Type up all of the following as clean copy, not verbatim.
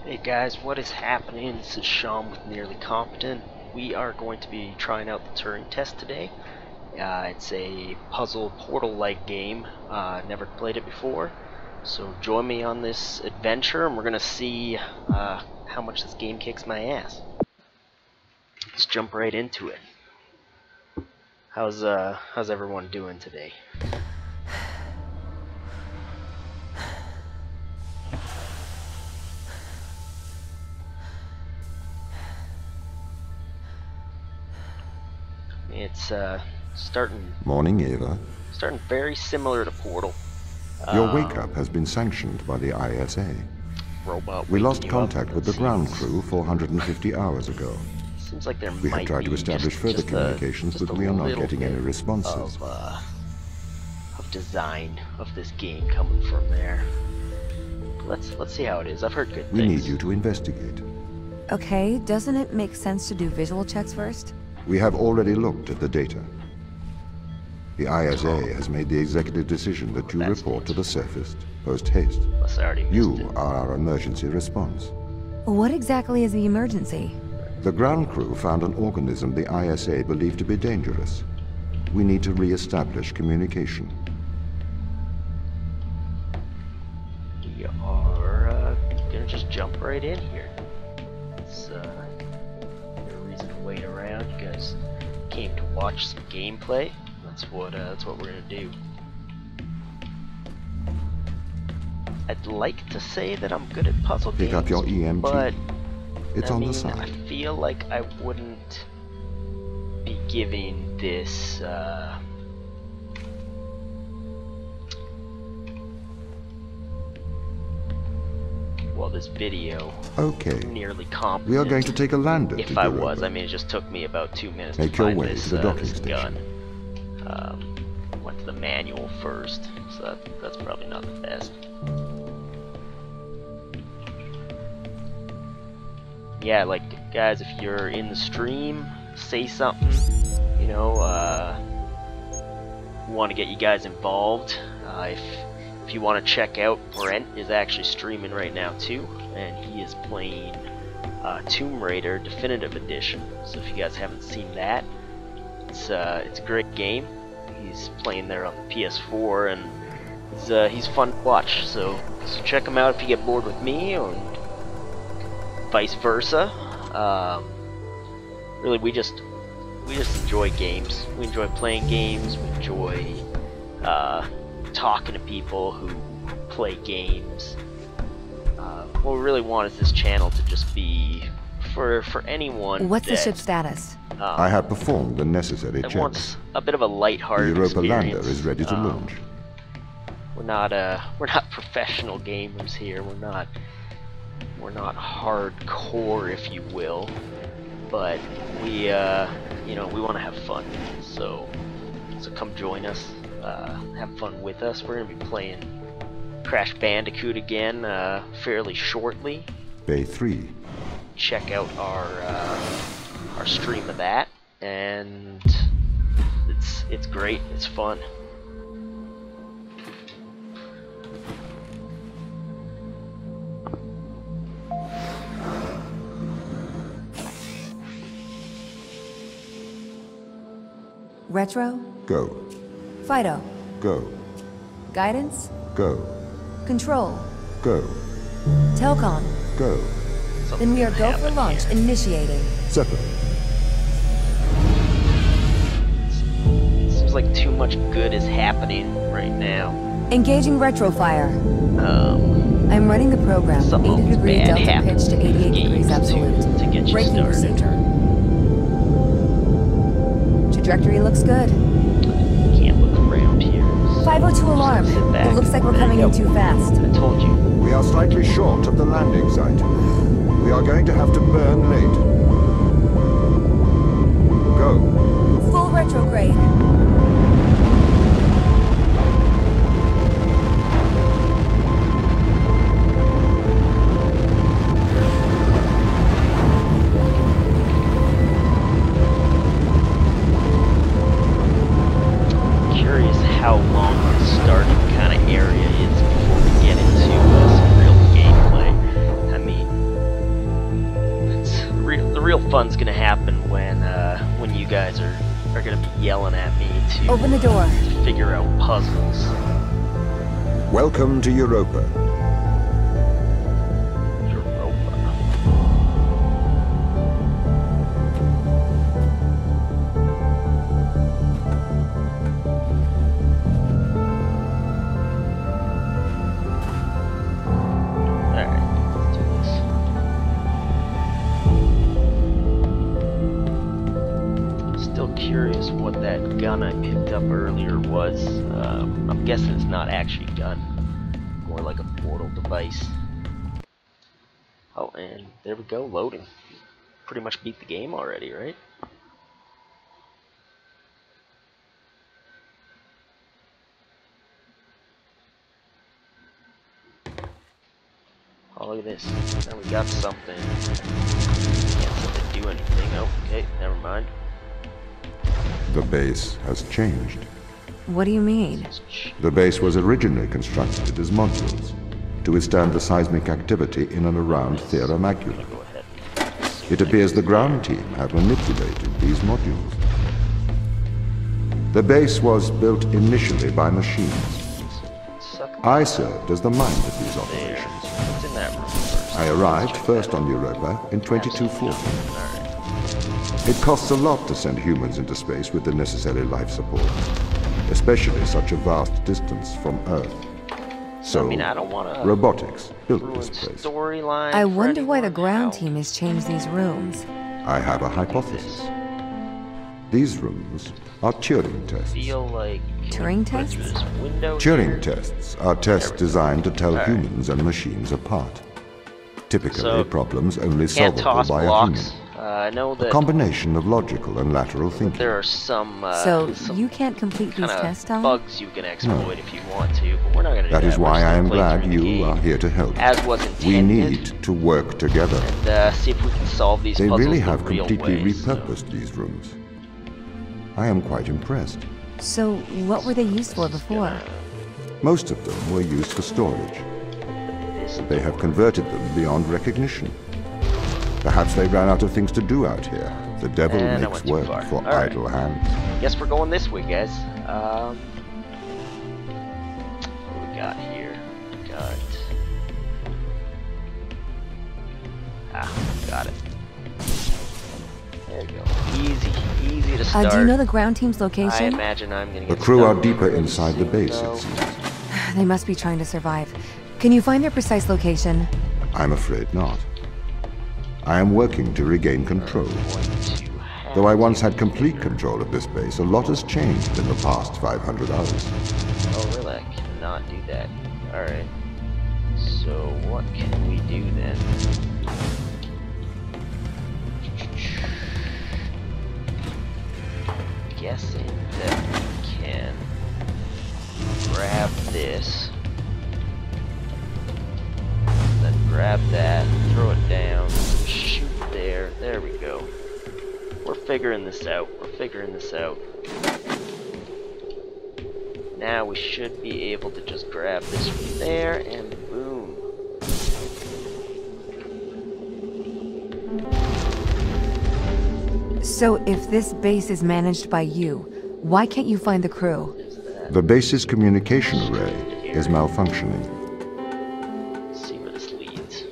Hey guys, what is happening? This is Sean with NearlyCompetent. We are going to be trying out the Turing Test today. It's a puzzle portal-like game. Never played it before, so join me on this adventure, and we're gonna see how much this game kicks my ass. Let's jump right into it. How's everyone doing today? It's Morning, Eva. starting very similar to Portal. Your wake-up has been sanctioned by the ISA. Robot We waking lost you contact up. with the ground crew 450 hours ago. Seems like there We might have tried to be establish further just communications, just but a we are not little getting any bit responses. Of design of this game coming from there. Let's see how it is. I've heard good things. We need you to investigate. Okay, doesn't it make sense to do visual checks first? We have already looked at the data. The ISA has made the executive decision that you report to the surface post-haste. Unless I already missed You it. are our emergency response. What exactly is the emergency? The ground crew found an organism the ISA believed to be dangerous. We need to re-establish communication. We are gonna just jump right in here. It's no reason to wait around. You guys came to watch some gameplay. That's what we're gonna do. I'd like to say that I'm good at puzzle games, Pick up your EMG. but It's I on mean, the side. I feel like I wouldn't be giving this this video Okay. nearly competent. We are going to take a lander If to I Europa. was, I mean, it just took me about 2 minutes Make to your find way this, to the docking this station. gun. Went to the manual first, so that's probably not the best. Yeah, like, guys, if you're in the stream, say something, you know, want to get you guys involved. If you want to check out, Brent is actually streaming right now too, and he is playing Tomb Raider Definitive Edition. So if you guys haven't seen that, it's a great game. He's playing there on the PS4, and he's fun to watch. So check him out if you get bored with me, or vice versa. Really, we just enjoy games. We enjoy playing games. We enjoy talking to people who play games. What we really want is this channel to just be for anyone. What's the ship's status? I have performed the necessary that checks. wants a bit of a The lighthearted Europa lander experience. is ready to launch. We're not professional gamers here. We're not hardcore, if you will. But we you know, we want to have fun. So come join us. Have fun with us. We're gonna be playing Crash Bandicoot again fairly shortly. Bay 3. Check out our stream of that, and it's great. It's fun. Retro? Go. Fido? Go. Guidance? Go. Control? Go. Telcon? Go. Then we are go for launch, initiating. Separate. Seems like too much good is happening right now. Engaging retrofire. I'm running the program. Something 80 degree bad delta pitch happens to 88 in degrees games absolute. to get you Braking started. procedure. Trajectory looks good. Can't look around here. 502 alarm. Sit back. It looks like we're coming in too fast. I told you. We are slightly short of the landing site. We are going to have to burn late. Go. Full retrograde. Curious how long the starting kind of area is before we get into some real gameplay. I mean, fun's gonna happen when you guys are gonna be yelling at me to Open the door. to figure out puzzles. Welcome to Europa. Curious what that gun I picked up earlier was. I'm guessing it's not actually a gun, more like a portal device. Oh, and there we go, loading. Pretty much beat the game already, right? Oh, look at this. Now we got something. Can't seem to do anything. Oh, okay, never mind. The base has changed. What do you mean? The base was originally constructed as modules to withstand the seismic activity in and around Thera Magula. Go ahead. It appears the ground team have manipulated these modules. The base was built initially by machines. I served as the mind of these operations. What's in that room first? I arrived first on Europa in 2240. It costs a lot to send humans into space with the necessary life support, especially such a vast distance from Earth. So, I mean, I don't want to robotics built ruin this place. storyline. I for wonder why the anyone. ground How? team has changed these rooms. I have a hypothesis. These rooms are Turing tests. Feel like Turing tests? there's this window Turing here. tests are tests designed to tell Alright. humans and machines apart. Typically, So, problems only Can't solvable toss by a blocks. human. I know A that combination of logical and lateral thinking. there are some So, some you can't complete these kinda tests, Tom? bugs you can exploit if you want to, but we're not going to do That that. is We're why just I gonna am play glad through the you game are here to help. as was intended. We need to work together. And see if we can solve these They puzzles really the have real completely way, so- repurposed these rooms. I am quite impressed. So, what were they used for before? Most of them were used for storage. This They have converted them beyond recognition. Perhaps they ran out of things to do out here. The devil And I makes went too work far. for All right. idle hands. Guess we're going this way, guys. What we got here? We got... got it. There you go. Easy to start. Do you know the ground team's I location? imagine I'm gonna The get crew are stuck deeper really inside the soon, base, though. it seems. They must be trying to survive. Can you find their precise location? I'm afraid not. I am working to regain control. Going to have Though I once to- had complete control of this base, a lot has changed in the past 500 hours. Oh, really? I cannot do that. Alright. So, what can we do then? Guessing that we can grab this, then grab that, throw it down, shoot there. There we go. We're figuring this out. Now we should be able to just grab this from there and boom. So, if this base is managed by you, why can't you find the crew? Is that? The base's communication array is malfunctioning. Let's see where this leads.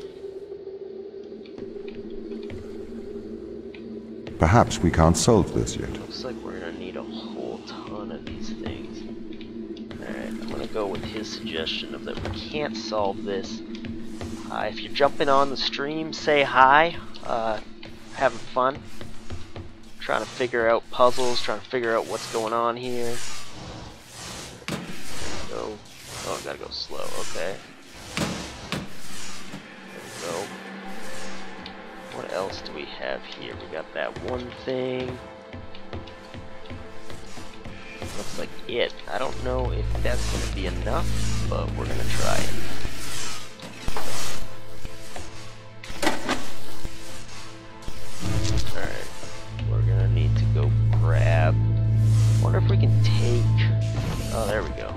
Perhaps we can't solve this yet. Looks like we're gonna need a whole ton of these things. Alright, I'm gonna go with his suggestion of that we can't solve this. If you're jumping on the stream, say hi. Having fun. Trying to figure out puzzles, trying to figure out what's going on here. Go. Oh, I gotta go slow, okay. There we go. What else do we have here? We got that one thing. Looks like it. I don't know if that's gonna be enough, but we're gonna try it. Alright. We're gonna need to go grab. Wonder if we can take. Oh, there we go.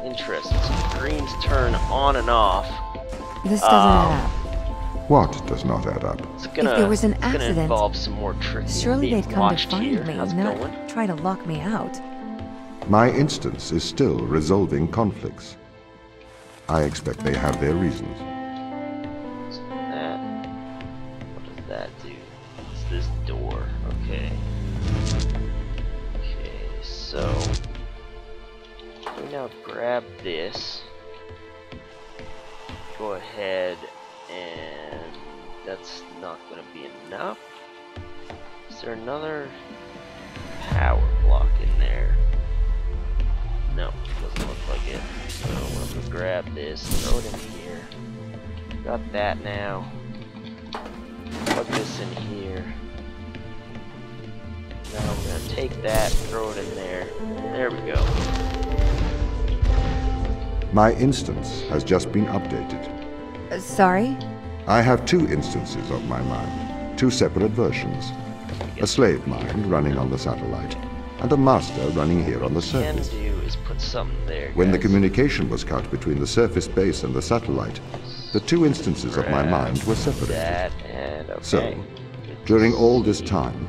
Interesting. So the greens turn on and off. This doesn't add up. What does not add up? It's If there was an gonna accident, involve some more tricking. surely being they'd come to watched find here. me, How's it not going? try to lock me out. My instance is still resolving conflicts. I expect they have their reasons. So that. What does that do? It's this door. Okay. Okay, so we now grab this. Go ahead and that's not going to be enough. Is there another power block in there? No, doesn't look like it. So I'm going to grab this, throw it in here. Got that now. Plug this in here. Now I'm going to take that, throw it in there. There we go. My instance has just been updated. Sorry? I have two instances of my mind, two separate versions. A slave mind running on the satellite, and a master running here on the What we can surface. do is put something there. When the guys. communication was cut between the surface base and the satellite, the two instances of my mind were separated. That and okay. So, during all this time,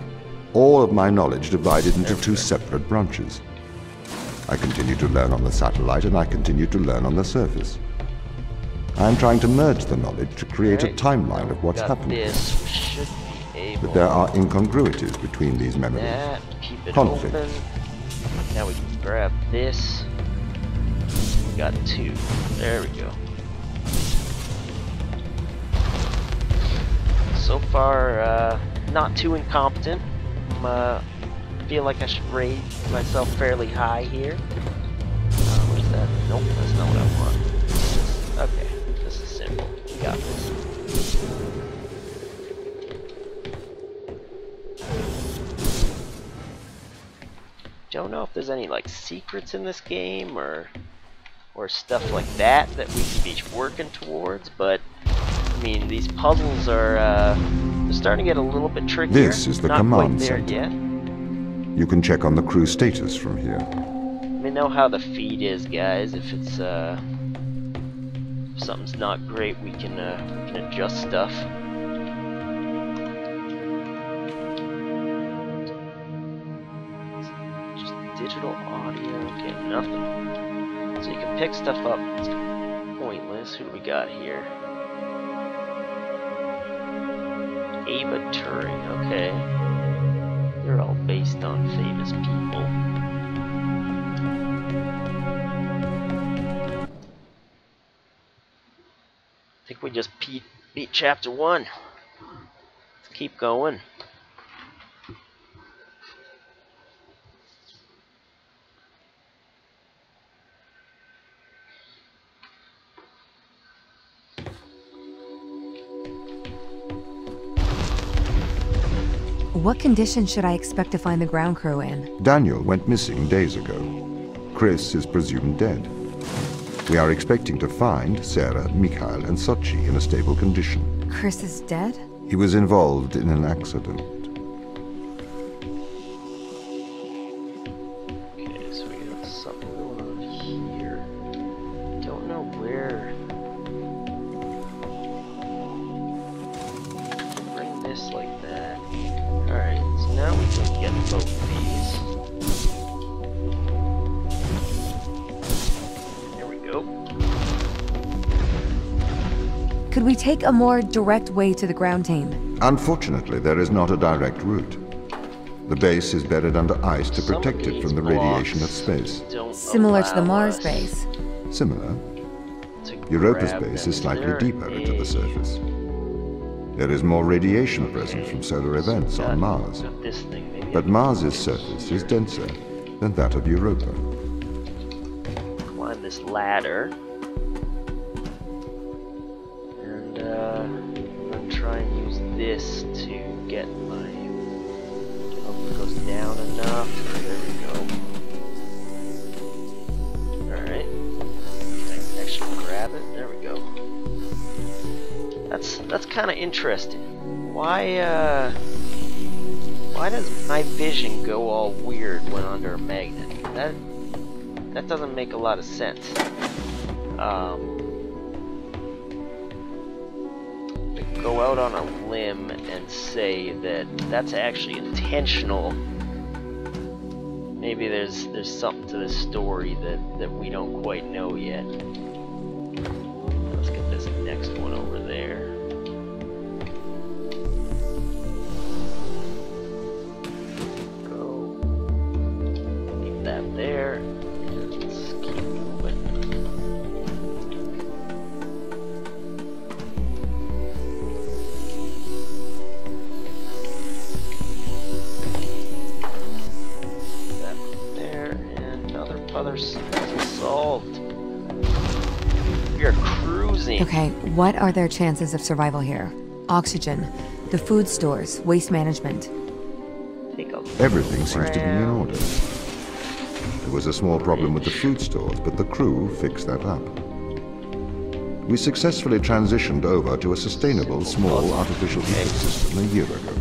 all of my knowledge divided into two separate branches. I continue to learn on the satellite, and I continue to learn on the surface. I am trying to merge the knowledge to create a timeline of what's got happening. This we should be able. But there are incongruities between these memories. That, keep it Conflict. open. Now we can grab this. We got two. There we go. So far, not too incompetent. Feel like I should rate myself fairly high here. What is that? Nope, that's not what I want. Okay, this is simple. We got this. Don't know if there's any like secrets in this game or stuff like that that we can be working towards, but I mean these puzzles are they're starting to get a little bit trickier. This is the Not command quite there center. yet. You can check on the crew status from here. We know how the feed is, guys. If it's if something's not great, we can adjust stuff. Just digital audio, okay, nothing. So you can pick stuff up. It's pointless. Who do we got here? Ava Turing, okay. They're all based on famous people. I think we just beat chapter 1. Let's keep going. What condition should I expect to find the ground crew in? Daniel went missing days ago. Chris is presumed dead. We are expecting to find Sarah, Mikhail, and Sochi in a stable condition. Chris is dead? He was involved in an accident. Okay, so we got something going on here. Don't know where. Bring this like that. Alright, so now we can get both of these. There we go. Could we take a more direct way to the ground team? Unfortunately, there is not a direct route. The base is buried under ice to Some of protect it these from the radiation of blocks space. don't Similar to the allow Mars us base. Similar, to Europa's grab base them. is slightly there deeper into a- the surface. There is more radiation present from solar events on Mars, got this thing. Maybe I but can Mars's surface is denser than that of Europa. climb this ladder. And I'm gonna try and use this to get my. Hope it goes down enough. There we go. Alright. I can actually grab it. There we go. That's kind of interesting. Why does my vision go all weird when under a magnet? That doesn't make a lot of sense. go out on a limb and say that that's actually intentional. Maybe there's something to this story that we don't quite know yet. Let's get this next one over there. Go. Leave that there. Let's keep moving. Puzzle solved. We are cruising. Okay, what are their chances of survival here? Oxygen, the food stores, waste management. Take a look Everything seems to be in around. order. There was a small problem with the food stores, but the crew fixed that up. We successfully transitioned over to a sustainable, small, artificial ecosystem a year ago,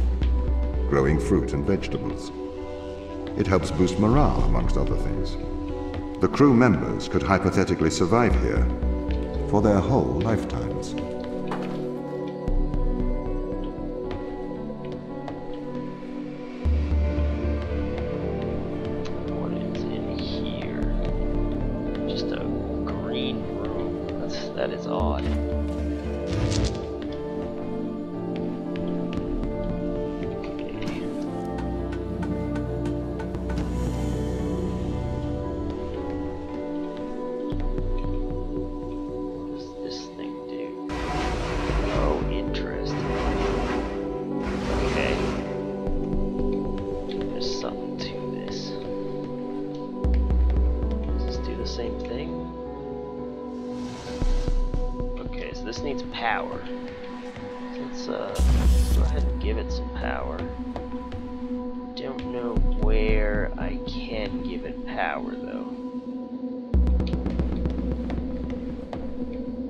growing fruit and vegetables. It helps boost morale, amongst other things. The crew members could hypothetically survive here for their whole lifetimes. What is in here? Just a green room. That is odd. This needs power. Let's go ahead and give it some power. Don't know where I can give it power though.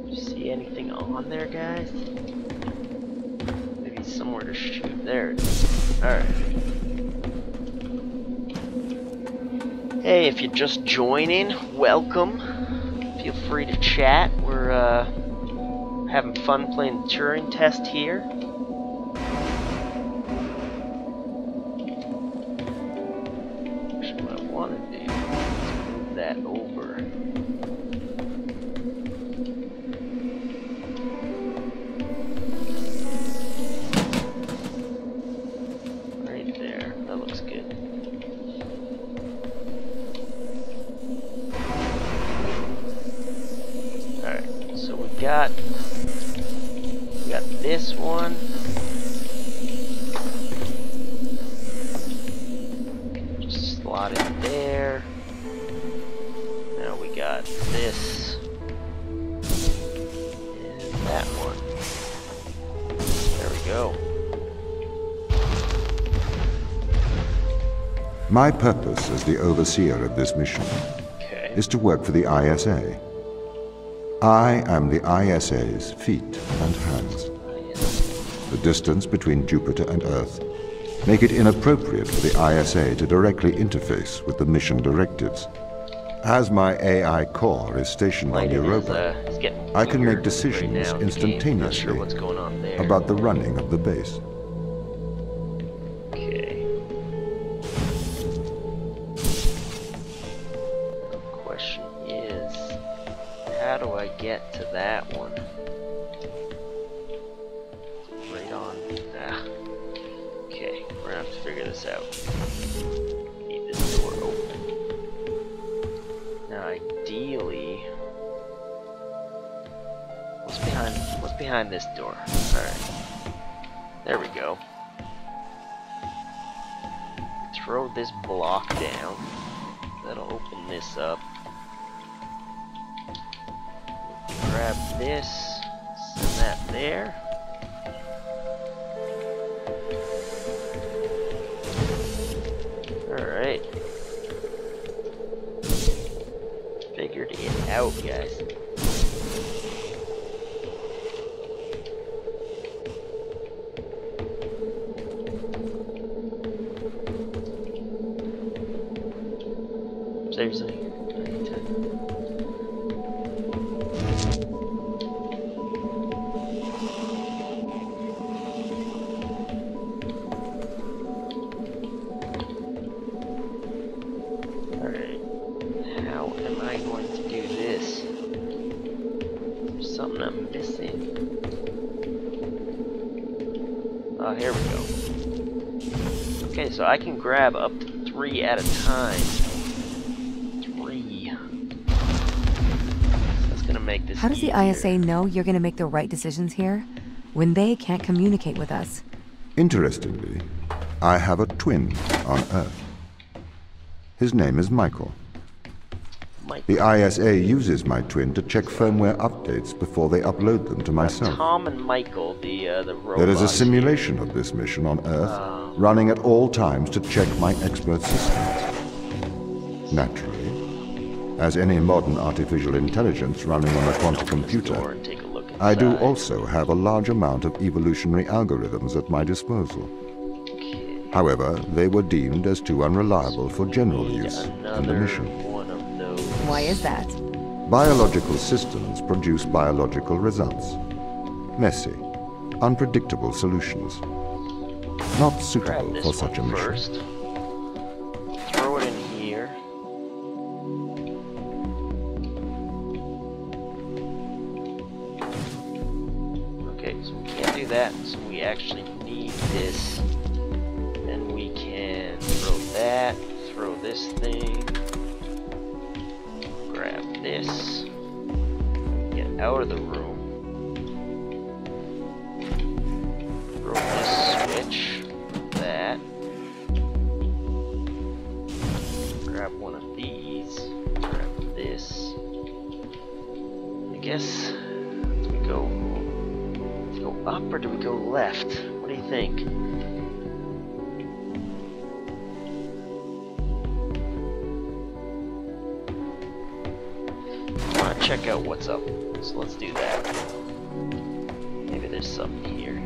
Do you see anything on there, guys? Maybe somewhere to shoot. There it is. Alright. Hey, if you're just joining, welcome. Feel free to chat. We're having fun playing the Turing Test here. Actually, what I want to do is move that over. Right there. That looks good. Alright, so we got this one. Just slot it there. Now we got this. And that one. There we go. My purpose as the overseer of this mission is to work for the ISA. I am the ISA's feet and hands. The distance between Jupiter and Earth make it inappropriate for the ISA to directly interface with the mission directives. As my AI core is stationed on Europa, I can make decisions instantaneously about the running of the base. Okay. The question is, how do I get to that one? Okay, we're gonna have to figure this out. Need this door open. Now, ideally, what's behind this door? All right, there we go. Throw this block down. That'll open this up. Grab this. Send that there. Alright. Figured it out, guys. Seriously? something I'm missing. Oh, here we go. Okay, so I can grab up to 3 at a time. 3. That's gonna make this How does the easier. ISA know you're gonna make the right decisions here when they can't communicate with us? Interestingly, I have a twin on Earth. His name is Michael. The ISA uses my twin to check firmware updates before they upload them to myself. Tom and Michael, the robots. There is a simulation of this mission on Earth, running at all times to check my expert systems. Naturally, as any modern artificial intelligence running on a quantum computer, I do also have a large amount of evolutionary algorithms at my disposal. However, they were deemed as too unreliable for general use in the mission. Why is that? Biological systems produce biological results. Messy, unpredictable solutions. Not suitable for such a mission. First. Throw it in here. Okay, so we can't do that, so we actually need this. And we can throw that, throw this thing. Grab this, get out of the room, throw this switch, that, grab one of these, grab this. I guess, do we go up or do we go left? What do you think? Check out what's up, so let's do that. Maybe there's something here.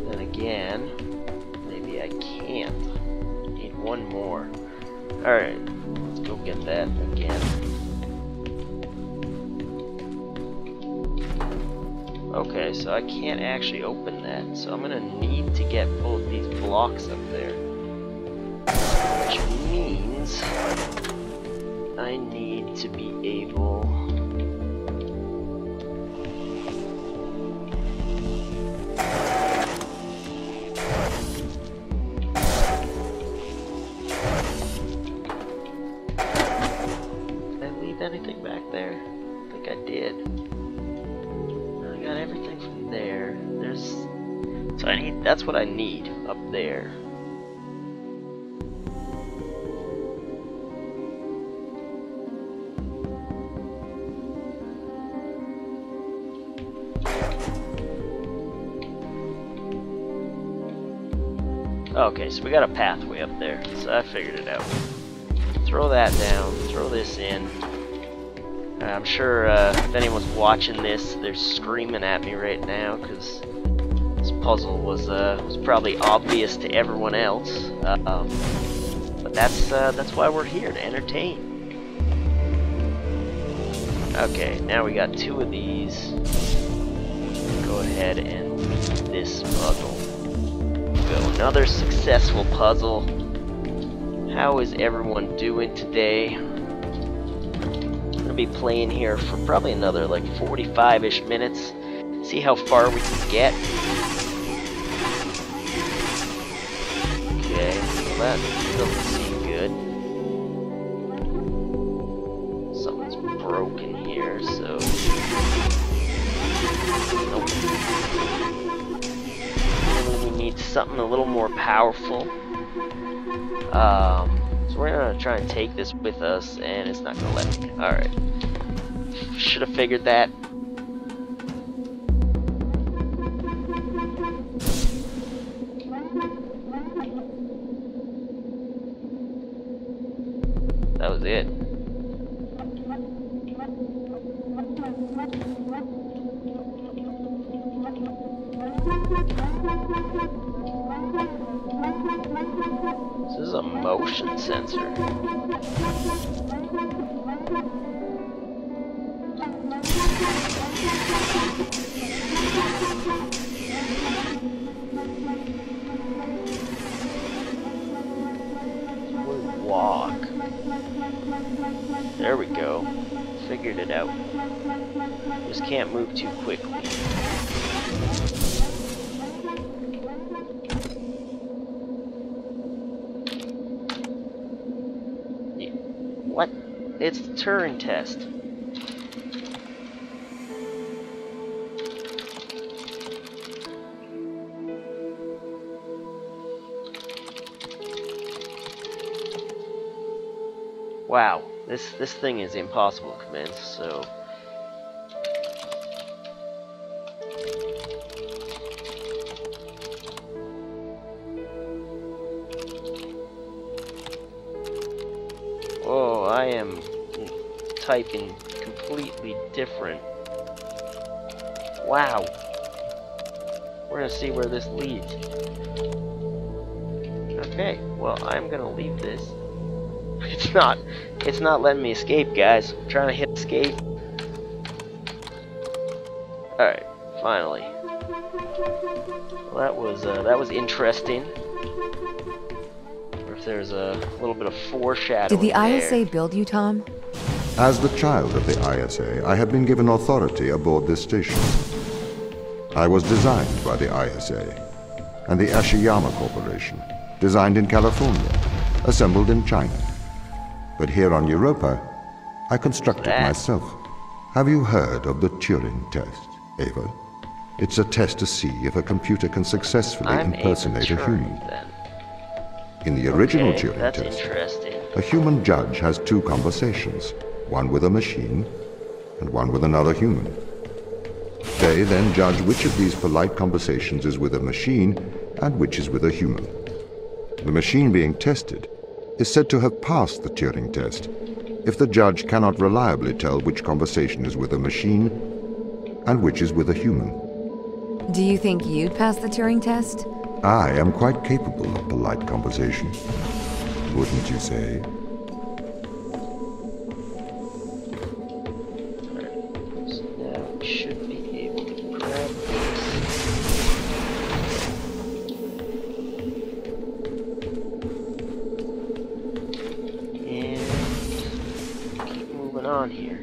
Then again, maybe I can't. Need one more. Alright, let's go get that again. Okay, so I can't actually open that, so I'm gonna need to get both these blocks up there. Which means I need to be able Did I leave anything back there? I think I did. Everything from there. So I need, that's what I need up there. Okay, so we got a pathway up there, so I figured it out. Throw that down, throw this in. I'm sure if anyone's watching this, they're screaming at me right now because this puzzle was probably obvious to everyone else. But that's why we're here, to entertain. Okay, now we got 2 of these. Go ahead and beat this puzzle. Go, another successful puzzle. How is everyone doing today? Be playing here for probably another like 45-ish minutes. See how far we can get. Okay, well that doesn't seem good. Something's broken here, so nope. Maybe we need something a little more powerful. So we're gonna try and take this with us, and it's not gonna let me. Alright. Should have figured that. That was it. This is a motion sensor. There we go. Figured it out. Just can't move too quickly. What? It's the Turing Test. Wow, this thing is impossible to convince, so... Oh, I am typing completely different. Wow. We're gonna see where this leads. Okay, well, I'm gonna leave this. It's not letting me escape, guys. I'm trying to hit escape. Alright, finally. Well, that was interesting. Or if there's a little bit of foreshadowing. Did the ISA build you, Tom? As the child of the ISA, I have been given authority aboard this station. I was designed by the ISA and the Ashiyama Corporation, designed in California, assembled in China. But here on Europa, I constructed myself. Have you heard of the Turing Test, Ava? It's a test to see if a computer can successfully impersonate a human. Then. In the original Okay, Turing that's Test, interesting. a human judge has two conversations, one with a machine and one with another human. They then judge which of these polite conversations is with a machine and which is with a human. The machine being tested is said to have passed the Turing Test if the judge cannot reliably tell which conversation is with a machine and which is with a human. Do you think you'd pass the Turing test? I am quite capable of polite conversation, wouldn't you say? So now we should be able to grab this. And keep moving on here.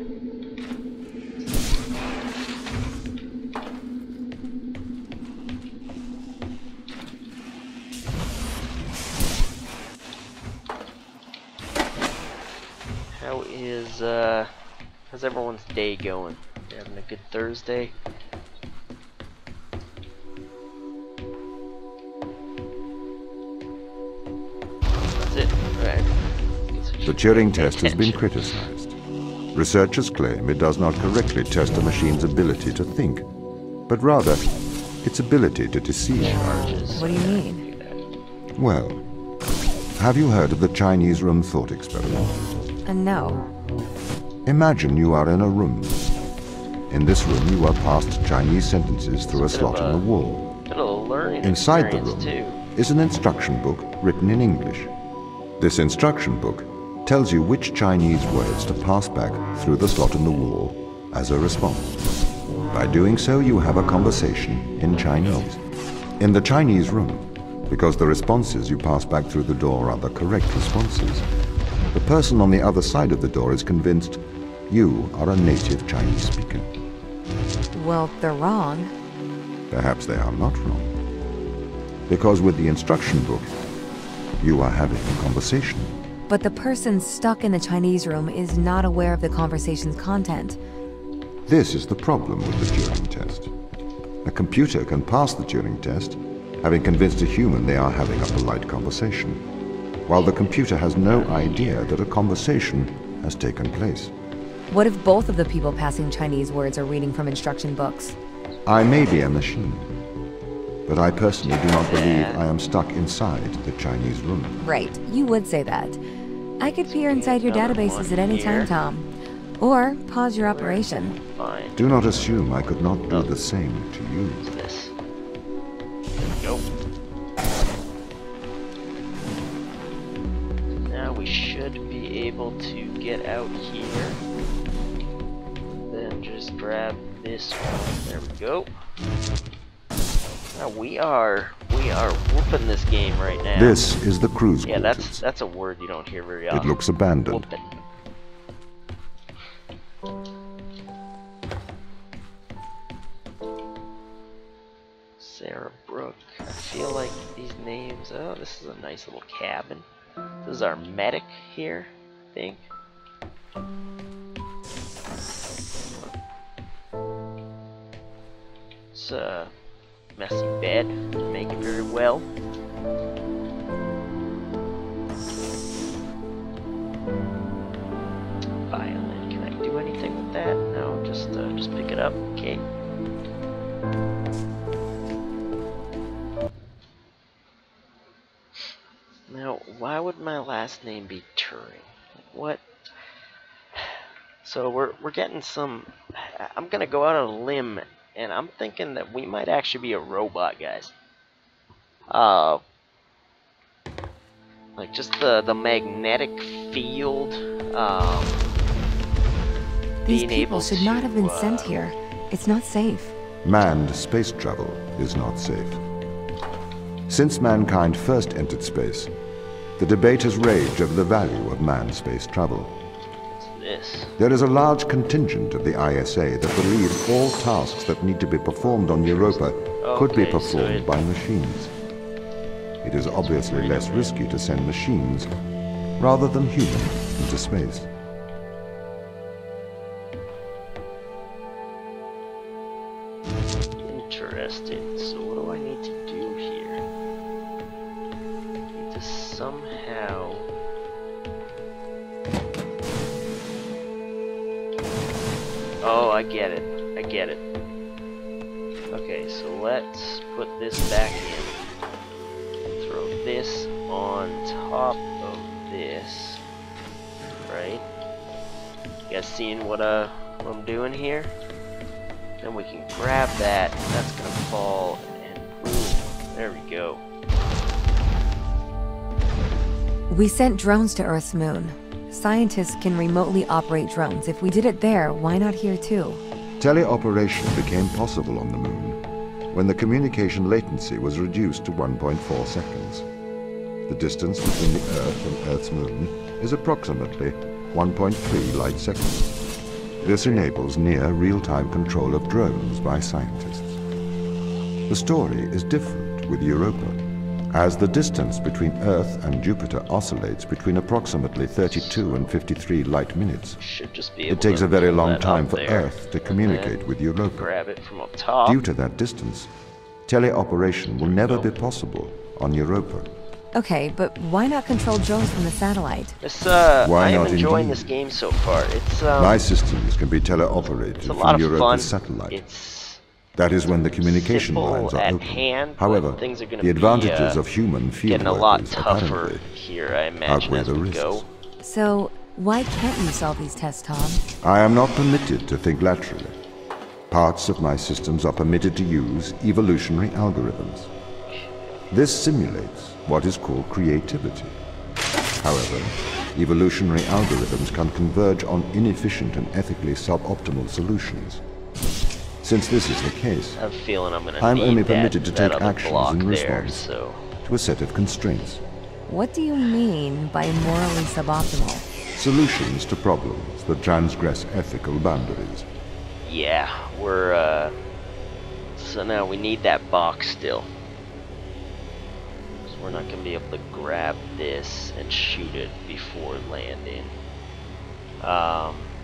How's everyone's day going? You having a good Thursday? That's it. Alright. The Turing Test has been criticized. Researchers claim it does not correctly test a machine's ability to think, but rather its ability to deceive. What do you mean? Well, have you heard of the Chinese room thought experiment? No. Imagine you are in a room. In this room, you are passed Chinese sentences through a slot in the wall. Inside the room is an instruction book written in English. This instruction book tells you which Chinese words to pass back through the slot in the wall as a response. By doing so, you have a conversation in Chinese. In the Chinese room, because the responses you pass back through the door are the correct responses, the person on the other side of the door is convinced you are a native Chinese speaker. Well, they're wrong. Perhaps they are not wrong. Because with the instruction book, you are having a conversation. But the person stuck in the Chinese room is not aware of the conversation's content. This is the problem with the Turing Test. A computer can pass the Turing Test, having convinced a human they are having a polite conversation, while the computer has no idea that a conversation has taken place. What if both of the people passing Chinese words are reading from instruction books? I may be a machine, but I personally do not believe I am stuck inside the Chinese room. Right, you would say that. I could peer inside your databases at any time, Tom. Or pause your operation. Do not assume I could not do the same to you. This. There we go. Now we should be able to get out here. Then just grab this one. There we go. Now we are whooping this game right now. This is the cruise quarters. Yeah, that's a word you don't hear very often. It looks abandoned. Whooping. seems... Oh, this is a nice little cabin. This is our medic here, I think. It's a messy bed. Make it very well. Violin. Can I do anything with that? No, just pick it up. Okay. Now, why would my last name be Turing? What? So we're getting some... I'm gonna go out on a limb, and I'm thinking that we might actually be a robot, guys. Like just the magnetic field. These people should not have been sent here. It's not safe. Manned space travel is not safe. Since mankind first entered space, the debate has raged over the value of manned space travel. What's this? There is a large contingent of the ISA that believes all tasks that need to be performed on Europa could be performed by machines. It is obviously less risky to send machines rather than humans into space. Interesting. So what do I need to do here? I need to somehow... Oh, I get it. I get it. Okay, so let's put this back in. Throw this on top of this. Right? You guys seeing what I'm doing here? Then we can grab that, and that's gonna fall, and boom, there we go. We sent drones to Earth's moon. Scientists can remotely operate drones. If we did it there, why not here too? Teleoperation became possible on the moon when the communication latency was reduced to 1.4 seconds. The distance between the Earth and Earth's moon is approximately 1.3 light seconds. This enables near real-time control of drones by scientists. The story is different with Europa, as the distance between Earth and Jupiter oscillates between approximately 32 and 53 light minutes. It takes a very long time for Earth to communicate with Europa. Grab it from up top. Due to that distance, teleoperation will never be possible on Europa. Okay, but why not control drones from the satellite? I am enjoying this game so far. It's My systems can be teleoperated from Europa's satellite. That is when the communication lines are open. However, the advantages of human field getting a lot workers tougher here, I imagine, outweigh as the we risks. go. So, why can't you solve these tests, Tom? I am not permitted to think laterally. Parts of my systems are permitted to use evolutionary algorithms. This simulates what is called creativity. However, evolutionary algorithms can converge on inefficient and ethically suboptimal solutions. Since this is the case, I have a feeling I'm only permitted to take actions in there, response so. to a set of constraints. What do you mean by morally suboptimal? Solutions to problems that transgress ethical boundaries. Yeah, we're so now we need that box still. So we're not gonna be able to grab this and shoot it before landing.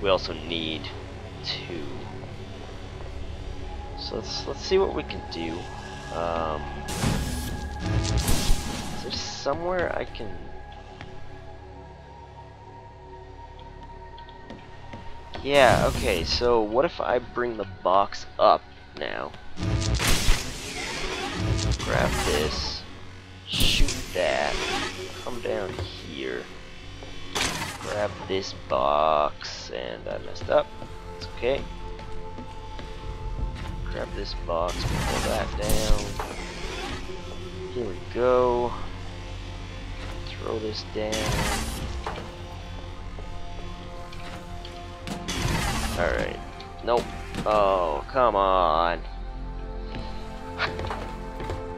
We also need to. So let's see what we can do. Is there somewhere I can? Yeah, okay, so what if I bring the box up now? Grab this, shoot that, come down here, grab this box, and I messed up, it's okay. Grab this box, pull that down, here we go, throw this down. Alright. Nope. Oh, come on.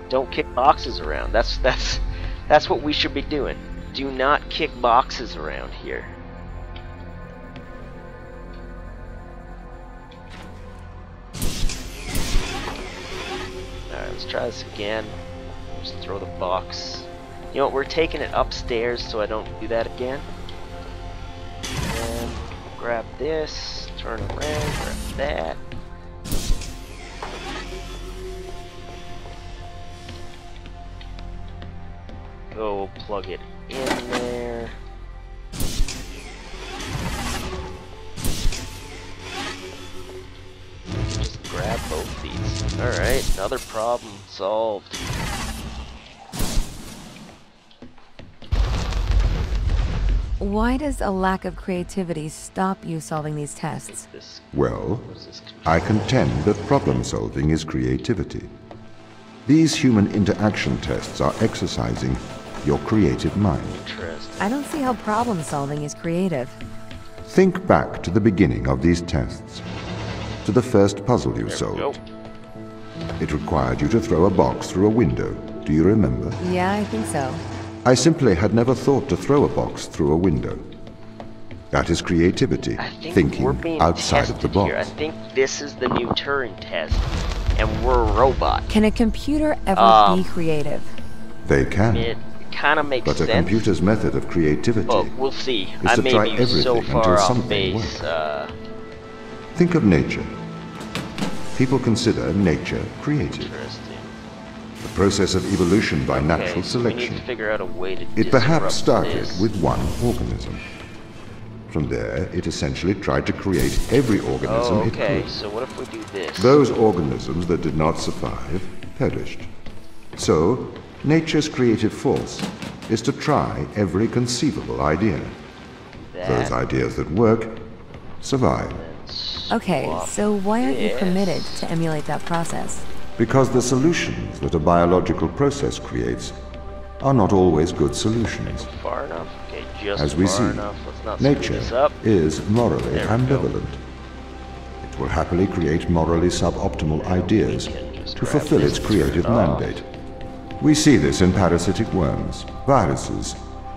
Don't kick boxes around. That's what we should be doing. Do not kick boxes around here. Alright, let's try this again. Just throw the box You know what, we're taking it upstairs so I don't do that again. And grab this, turn around, grab that. Go plug it in there. Just grab both these. Alright, another problem solved. Why does a lack of creativity stop you solving these tests? Well, I contend that problem solving is creativity. These human interaction tests are exercising your creative mind. I don't see how problem solving is creative. Think back to the beginning of these tests, to the first puzzle you solved. It required you to throw a box through a window. Do you remember? Yeah, I think so. I simply had never thought to throw a box through a window. That is creativity, thinking outside of the box. Here. I think this is the new Turing test, and we're a robot. Can a computer ever be creative? They can. It kind of makes sense. But a computer's method of creativity we'll see. is to try be so everything far until off something base. works. Think of nature. People consider nature creative. Interesting. The process of evolution by natural So we need selection. to figure out a way to It perhaps disrupt started this. with one organism. From there, it essentially tried to create every organism it okay, could. so what if we do this? Those organisms that did not survive perished. So, nature's creative force is to try every conceivable idea. Those ideas that work survive. Okay, so why aren't you permitted to emulate that process? Because the solutions that a biological process creates are not always good solutions. Far enough? Okay, just As we far see, enough. Let's not screw nature this up. is morally There we go. ambivalent. It will happily create morally suboptimal ideas to fulfill its creative mandate. We see this in parasitic worms, viruses,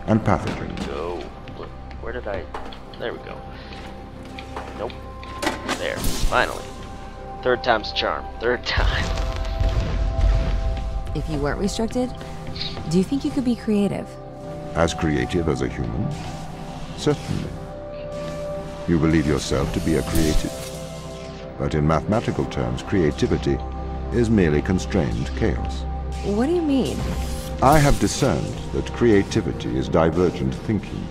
and pathogens. Go. Where did I... There we go. Nope. There. Finally. Third time's a charm. Third time. If you weren't restricted, do you think you could be creative? As creative as a human? Certainly. You believe yourself to be a creative. But in mathematical terms, creativity is merely constrained chaos. What do you mean? I have discerned that creativity is divergent thinking,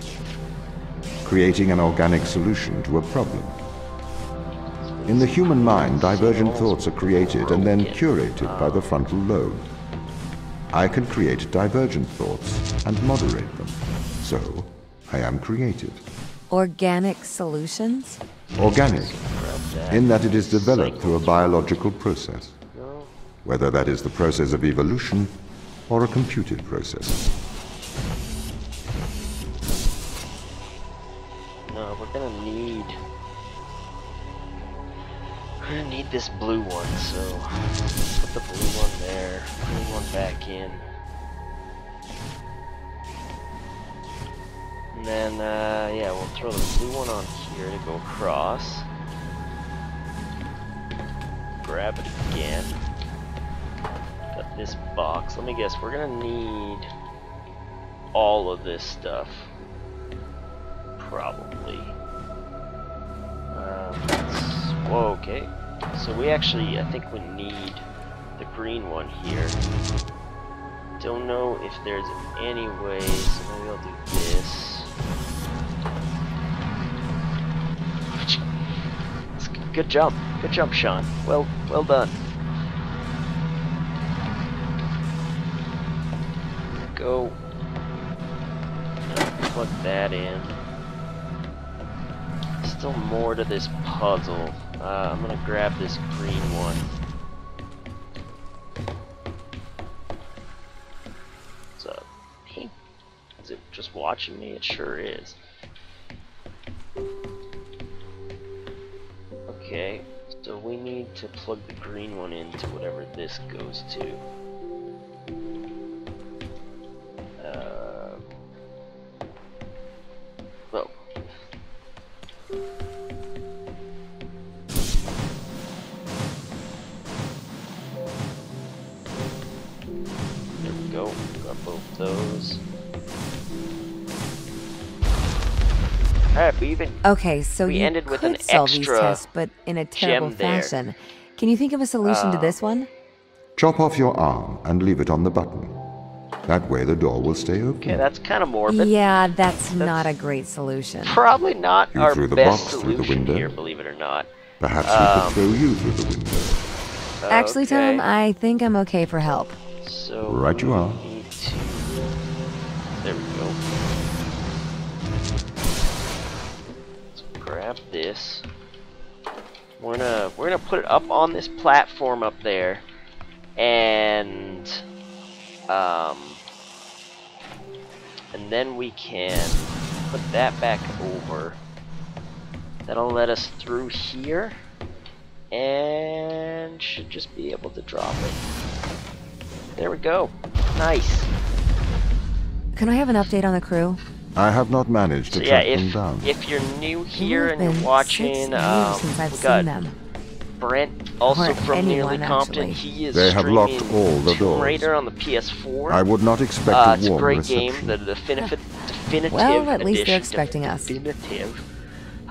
creating an organic solution to a problem. In the human mind, divergent thoughts are created and then curated by the frontal lobe. I can create divergent thoughts and moderate them. So, I am creative. Organic solutions? Organic, in that it is developed through a biological process, whether that is the process of evolution or a computed process. No, we're gonna need this blue one, so put the blue one there, blue one back in. And then, yeah, we'll throw the blue one on here to go across. Grab it again. Got this box. Let me guess, we're gonna need all of this stuff. Probably. Whoa, okay. So we actually, I think we need the green one here. Don't know if there's any way, so maybe I'll do this. Good jump, Sean. Well done. Go. Plug that in. Still more to this puzzle. I'm gonna grab this green one. What's up? Hey, is it just watching me? It sure is. Okay, so we need to plug the green one into whatever this goes to. Well. There we go. Got both those. those. Alright, we even Okay, so you ended with an could solve these extra tests, but in a terrible gem there. fashion. Can you think of a solution to this one? Chop off your arm and leave it on the button. That way the door will stay open. Okay, that's kind of morbid. Yeah, that's not a great solution. Probably not You our threw the best box through the solution window. here, believe it or not. Perhaps we could throw you through the window. Actually, Tom, Okay. I think I'm okay for help. So Right you are. we need to... There we go. Let's grab this. We're gonna put it up on this platform up there, and then we can put that back over. That'll let us through here, and should just be able to drop it. There we go. Nice. Can I have an update on the crew? I have not managed to So yeah, track them down. if you're new It here will and have you're been watching, 6 years since I've we seen got them. Brent, also Or from anyone, NearlyCompetent. actually. He is They have locked streaming all the Tomb doors. Raider on the PS4. I would not expect a It's a warm great reception. game, the definitive Well, at least edition. they're expecting us. Definitive.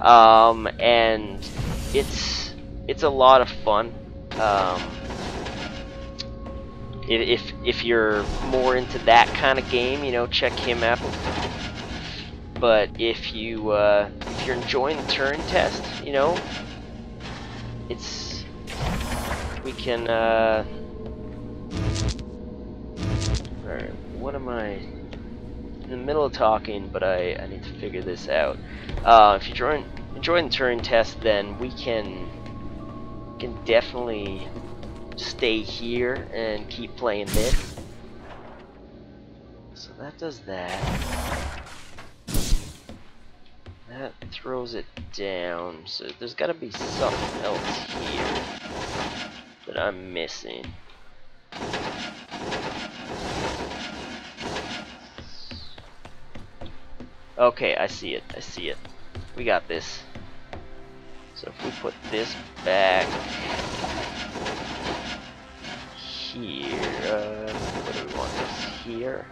And it's a lot of fun. If you're more into that kind of game, you know, check him out. But if you're enjoying the Turing Test, you know, we can alright, what am I in the middle of talking, but I need to figure this out. If you're enjoying the Turing Test, then we can definitely stay here and keep playing this. So that does that. That throws it down, so there's gotta be something else here that I'm missing. Okay, I see it, We got this. So if we put this back here, what do we want this here?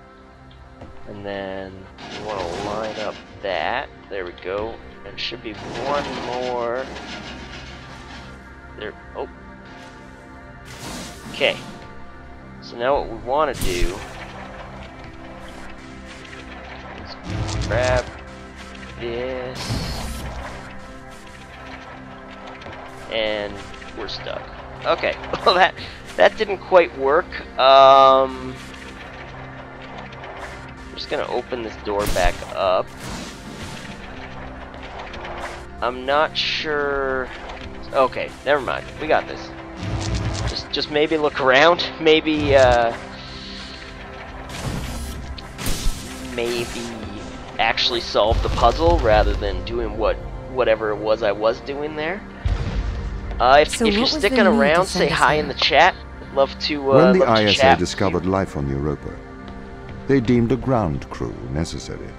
And then we want to line up that. There we go. And should be one more. There. Oh. Okay. So now what we want to do is grab this, and we're stuck. Okay. Well, that didn't quite work. Just gonna open this door back up. I'm not sure. Okay, never mind. We got this. Just maybe look around. Maybe actually solve the puzzle rather than doing whatever it was I was doing there. If you're sticking around, say hi in the chat. I'd love to. When the love to ISA chat discovered life on Europa, they deemed a ground crew necessary.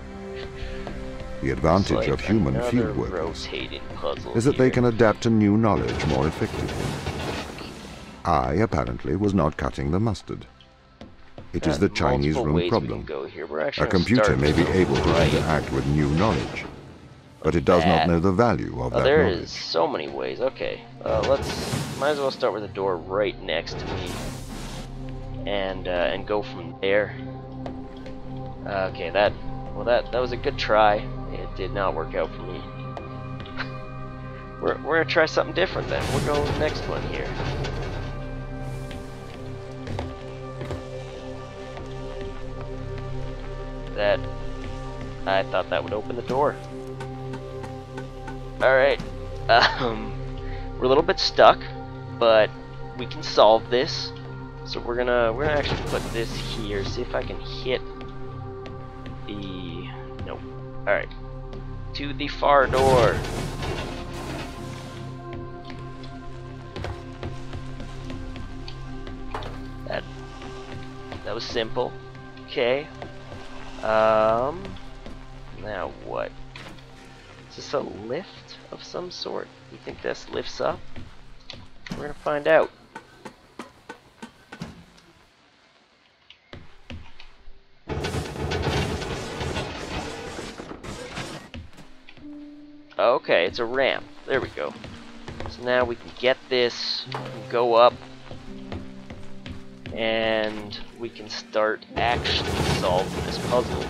The advantage of human field workers is that they can adapt to new knowledge more effectively. I, apparently, was not cutting the mustard. It is the Chinese room problem. A computer may be able to interact with new knowledge, but it does not know the value of that there knowledge. is so many ways. Okay, might as well start with the door right next to me, and go from there. Okay, that was a good try. It did not work out for me. We're gonna try something different then. We'll go with the next one here. I thought that would open the door. Alright. We're a little bit stuck, but we can solve this. So we're gonna actually put this here, see if I can hit the... Nope. Alright. To the far door. That was simple. Okay. Now what? Is this a lift of some sort? You think this lifts up? We're gonna find out. Okay, it's a ramp. There we go. So now we can get this, we can go up, and we can start actually solving this puzzle.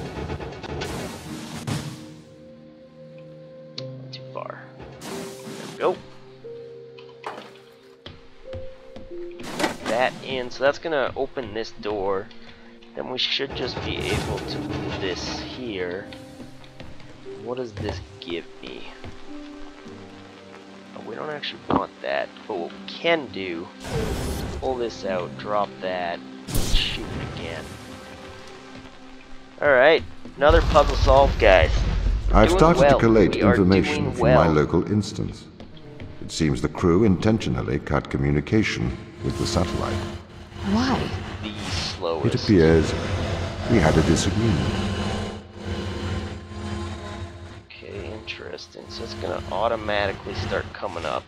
Not too far. There we go. That in, so that's gonna open this door. Then we should just be able to move this here. What does this give me? Oh, we don't actually want that, but what we can do, pull this out, drop that, shoot it again. Alright, another puzzle solved, guys. I've started to collate We are information doing from my well. local instance. It seems the crew intentionally cut communication with the satellite. Why? The slowest. It appears we had a disagreement. Okay, interesting. So it's gonna automatically start coming up.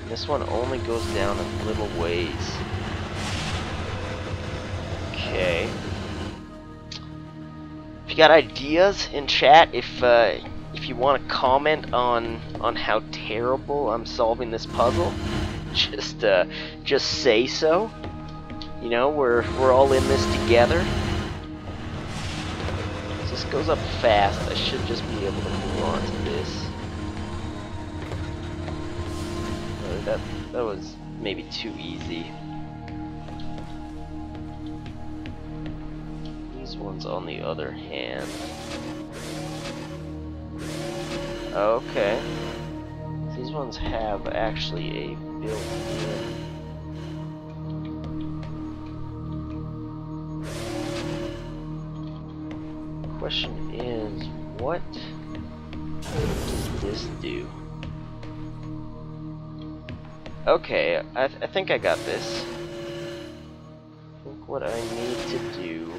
This one only goes down a little ways. Okay. If you got ideas in chat, if you want to comment on how terrible I'm solving this puzzle, just say so. You know, we're all in this together. So this goes up fast. I should just be able to move on to this. That was maybe too easy. These ones on the other hand. Okay. These ones have actually a built-in. Question is, what does this do? Okay, I think I got this. I think what I need to do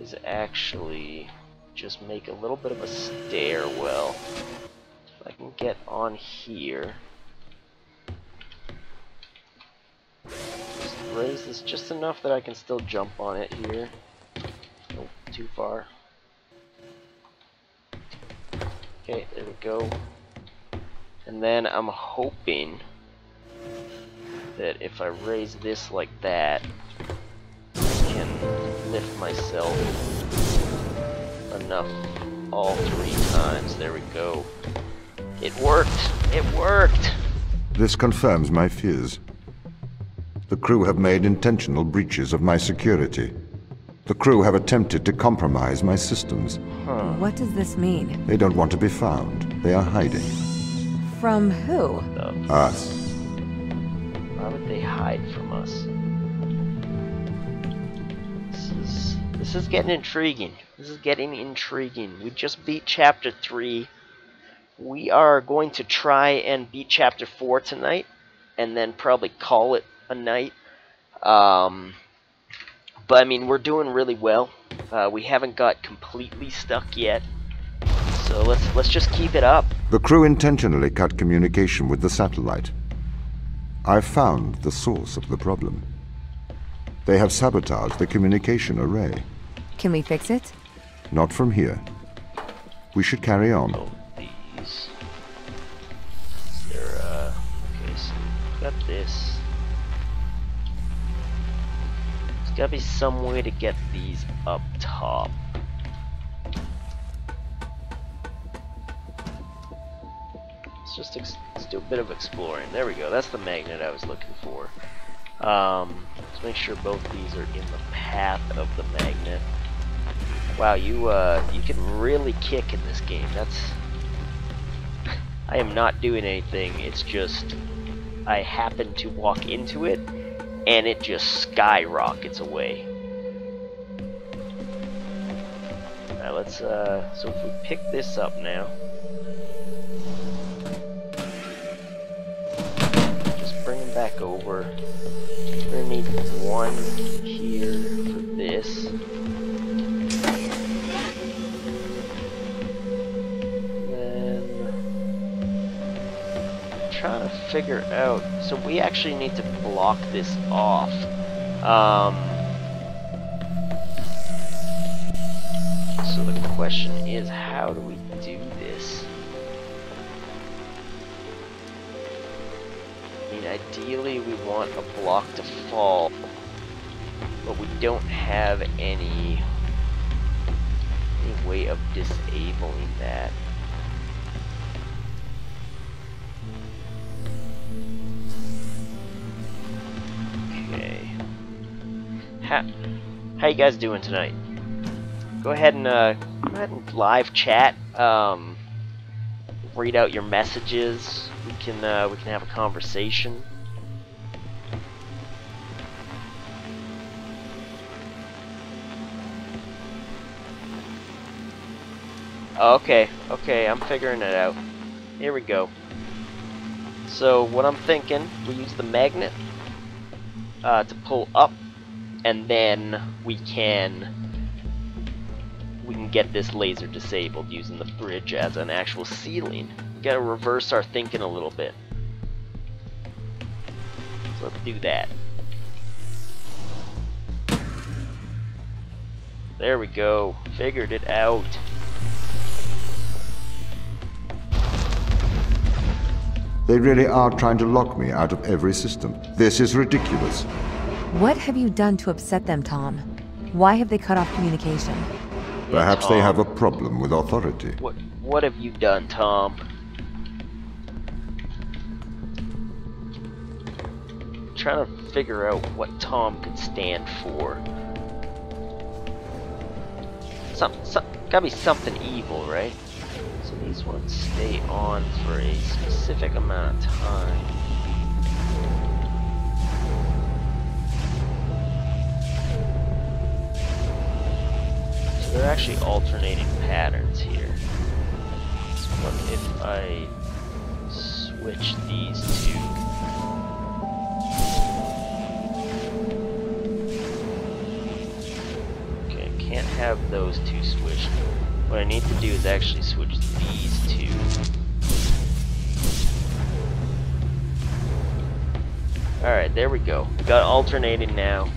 is actually just make a little bit of a stairwell. If I can get on here. Just raise this just enough that I can still jump on it here. Nope, too far. Okay, there we go. And then I'm hoping that if I raise this like that, I can lift myself enough all 3 times. There we go. It worked! It worked! This confirms my fears. The crew have made intentional breaches of my security. The crew have attempted to compromise my systems. What does this mean? They don't want to be found. They are hiding. From who? Us. Why would they hide from us? This is getting intriguing. This is getting intriguing. We just beat Chapter 3. We are going to try and beat Chapter 4 tonight, and then probably call it a night. But I mean, we're doing really well. We haven't got completely stuck yet. So let's just keep it up. The crew intentionally cut communication with the satellite. I've found the source of the problem. They have sabotaged the communication array. Can we fix it? Not from here. We should carry on. Oh, these. They're, okay, so we've got this. There's gotta be some way to get these up top. Let's do a bit of exploring. There we go. That's the magnet I was looking for. Let's make sure both these are in the path of the magnet. Wow, you can really kick in this game. That's. I am not doing anything. It's just I happen to walk into it, and it just skyrockets away. Alright, let's. So if we pick this up now. Back over. We're gonna need 1 here for this. Then I'm trying to figure out. So we actually need to block this off. So the question is, how do we do this? I mean, ideally we want a block to fall, but we don't have any way of disabling that. Okay. How you guys doing tonight? Go ahead and live chat. Read out your messages. We can have a conversation. Okay, I'm figuring it out. Here we go. So what I'm thinking, we use the magnet to pull up, and then we can get this laser disabled using the bridge as an actual ceiling. We gotta reverse our thinking a little bit. So let's do that. There we go. Figured it out. They really are trying to lock me out of every system. This is ridiculous. What have you done to upset them, Tom? Why have they cut off communication? Perhaps Tom, they have a problem with authority. What have you done, Tom? I'm trying to figure out what Tom could stand for. Gotta be something evil, right? So these ones stay on for a specific amount of time. They're actually alternating patterns here. So what if I switch these two? Okay, can't have those two switched. What I need to do is actually switch these two. Alright, there we go. We got alternating now.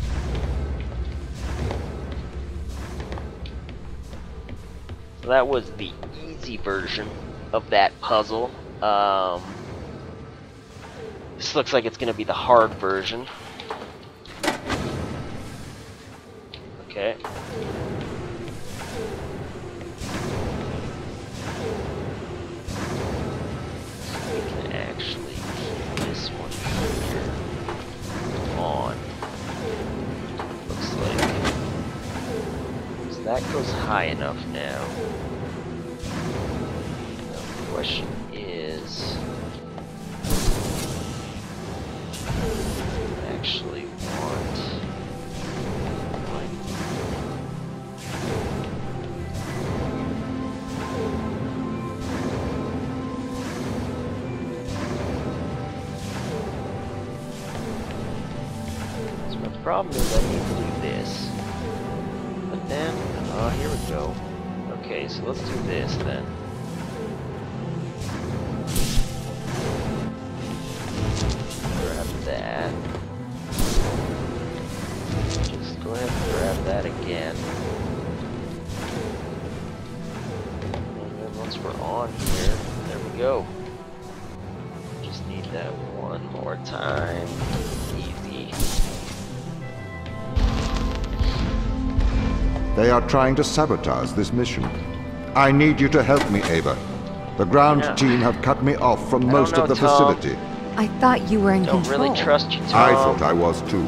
So that was the easy version of that puzzle. This looks like it's going to be the hard version. Okay. So we can actually keep this one here on. Looks like. So that goes high enough now. The question is, I actually want so my problem is I need to do this. But then, here we go. Okay, so let's do this then. Grab that. Just go ahead and grab that again. And then once we're on here, there we go. Just need that one more time. Easy. They are trying to sabotage this mission. I need you to help me, Ava. The ground team have cut me off from most of the facility. I thought you were in Don't control. really trust you, Tom. I thought I was too.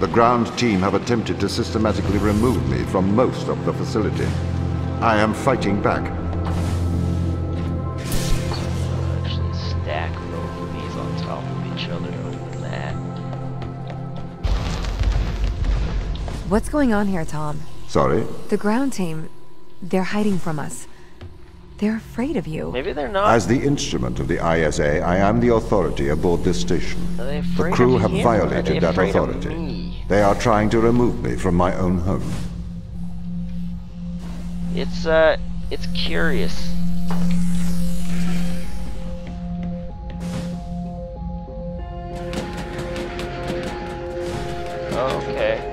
The ground team have attempted to systematically remove me from most of the facility. I am fighting back. Actually stack both of these on top of each other to open that. What's going on here, Tom? Sorry? The ground team, they're hiding from us. They're afraid of you. Maybe they're not. As the instrument of the ISA, I am the authority aboard this station. Are they The afraid crew of have him? Are violated they that afraid of authority. me? They are trying to remove me from my own home. It's curious. Okay.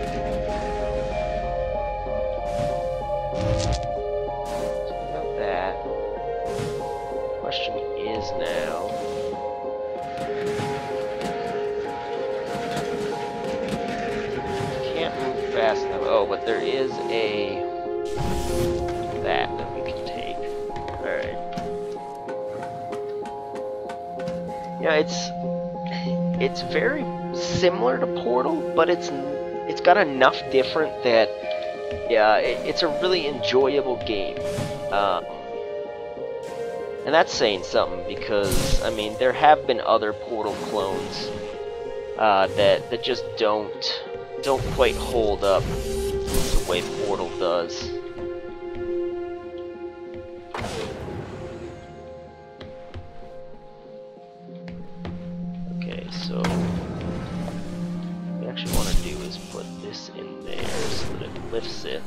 fast enough. Oh, but there is a that we can take. Alright. Yeah, it's very similar to Portal, but it's got enough different that yeah, it's a really enjoyable game. And that's saying something because I mean there have been other Portal clones that just don't quite hold up the way Portal does. Okay, so what we actually want to do is put this in there so that it lifts it.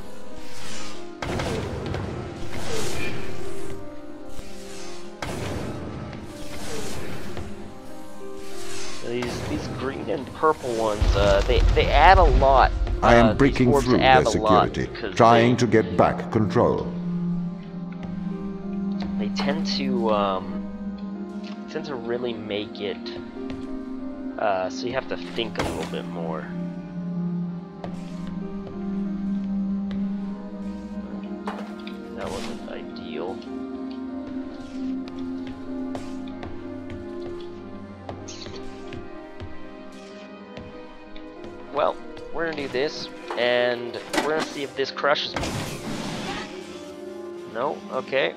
These green and purple ones, they add a lot. I am breaking through their security, trying to get back control. They tend to really make it so you have to think a little bit more. That wasn't ideal. Well, we're gonna do this, and we're gonna see if this crushes me. No? Okay.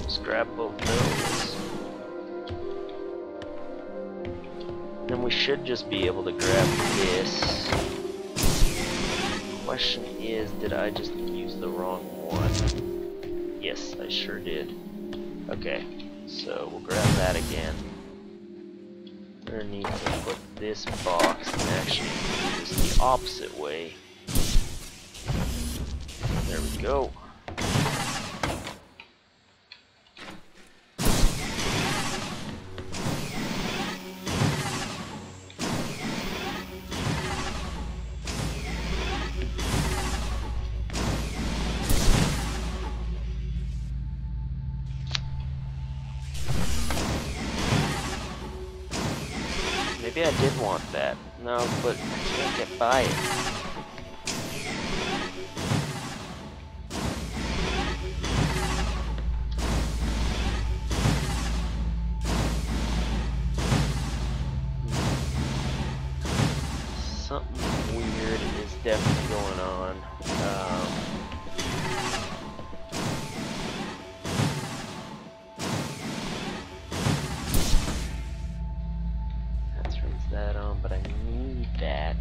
Just grab both those. Then we should just be able to grab this. Question is, did I just use the wrong one? Yes, I sure did. Okay, so we'll grab that again. We're gonna need to put this box and actually do this the opposite way. There we go. Maybe I did want that. No, but I can't get by it. Something weird is definitely going on. That on, but I need that.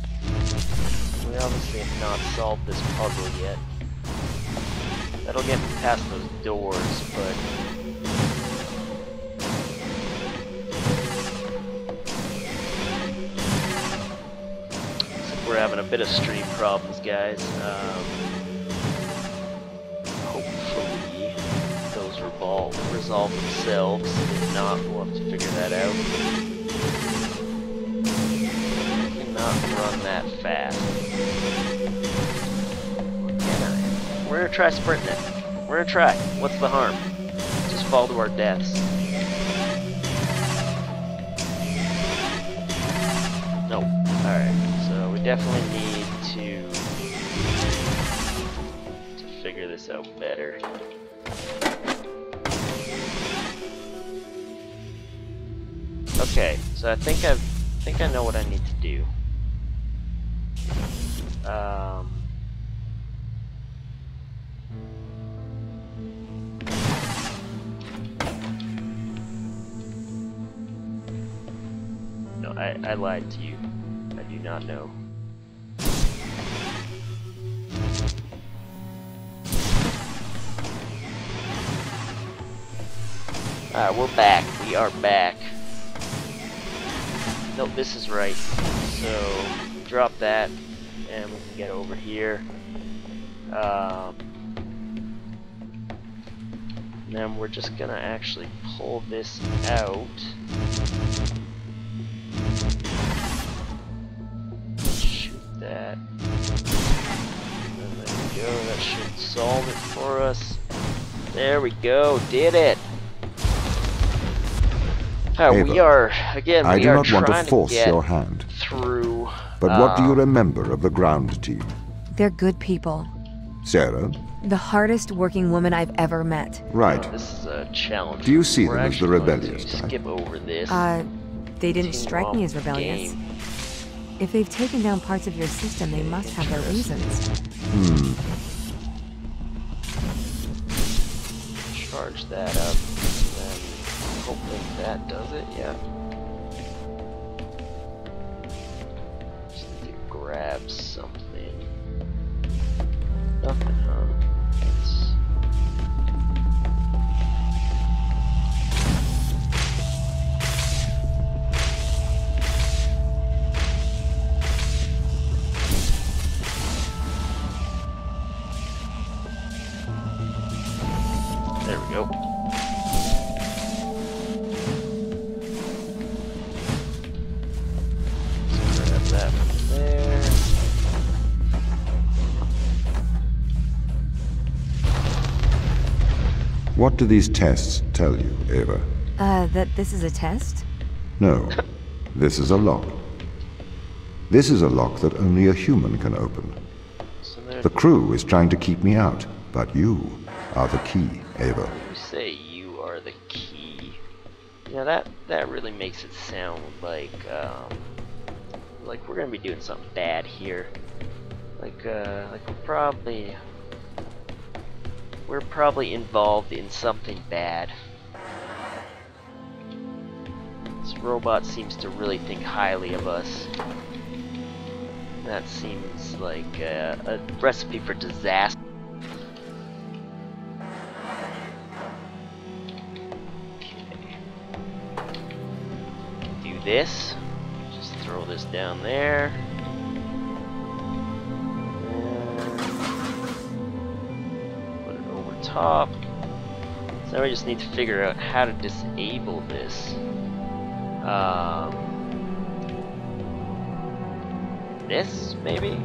We obviously have not solved this puzzle yet. That'll get me past those doors, but looks like we're having a bit of stream problems, guys. Hopefully those resolve themselves. If not, we'll have to figure that out. Run that fast. We're gonna try sprinting it. We're gonna try. What's the harm? Just fall to our deaths. Nope. Alright, so we definitely need to figure this out better. Okay, so I think I know what I need to do. No, I lied to you. I do not know. Alright, we're back. We are back. Nope, this is right. So, drop that, and we can get over here. And then we're just gonna actually pull this out. Shoot that. And there we go, that should solve it for us. There we go, did it! Ava, we are, again, I we do are not want to trying force to get your hand. through But what do you remember of the ground team? They're good people. Sarah? The hardest working woman I've ever met. Right. This is a challenge. Do you see We're them as the actually going rebellious to type? skip over this. They didn't Continue strike on me as with the rebellious. game. If they've taken down parts of your system, they must have their reasons. Charge that up, and hopefully that does it, yeah. Just need to grab something. Nothing, huh? There we go. Let's grab that from there. What do these tests tell you, Ava? That this is a test? No. This is a lock. This is a lock that only a human can open. So there's The crew is trying to keep me out, but you are the key, Ava. you say you are the key. Yeah, that really makes it sound like we're gonna be doing something bad here. Like we're probably involved in something bad. This robot seems to really think highly of us. That seems like a recipe for disaster. Do this. Just throw this down there. And put it over top. So now we just need to figure out how to disable this. This, maybe?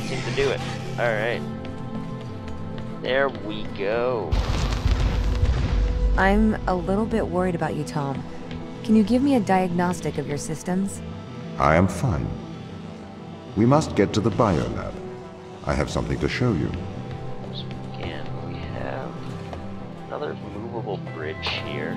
Seems to do it. Alright. There we go. I'm a little bit worried about you, Tom. Can you give me a diagnostic of your systems? I am fine. We must get to the biolab. I have something to show you. So again, we have another movable bridge here.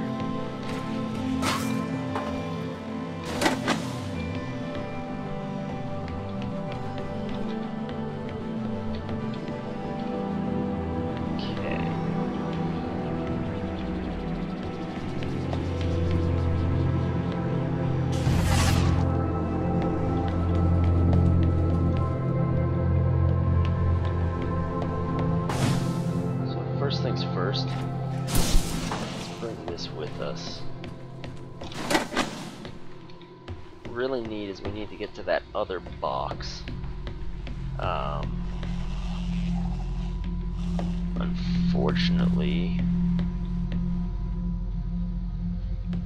Okay. So first things first, let's bring this with us. What we really need is we need to get to that other box. Unfortunately,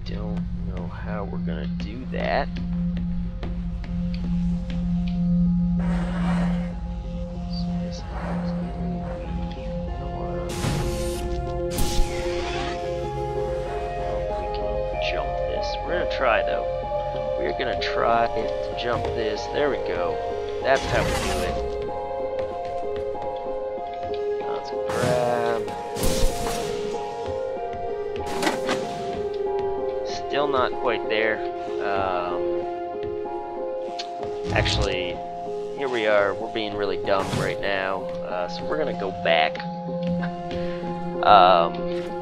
don't know how we're gonna do that. So this ideally we can jump this. We're gonna try though. We're gonna try to jump this. There we go. That's how we do it. Let's grab. Still not quite there. Actually, here we are. We're being really dumb right now. So we're gonna go back.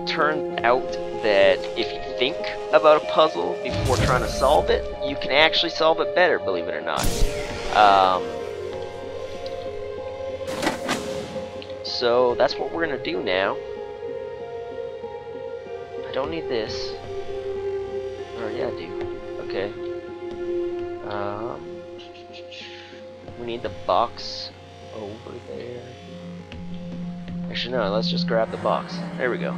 Turned out that if you think about a puzzle before trying to solve it, you can actually solve it better, believe it or not. So that's what we're gonna do now. I don't need this. Or yeah, I do. Okay. We need the box over there. Actually, no. Let's just grab the box. There we go.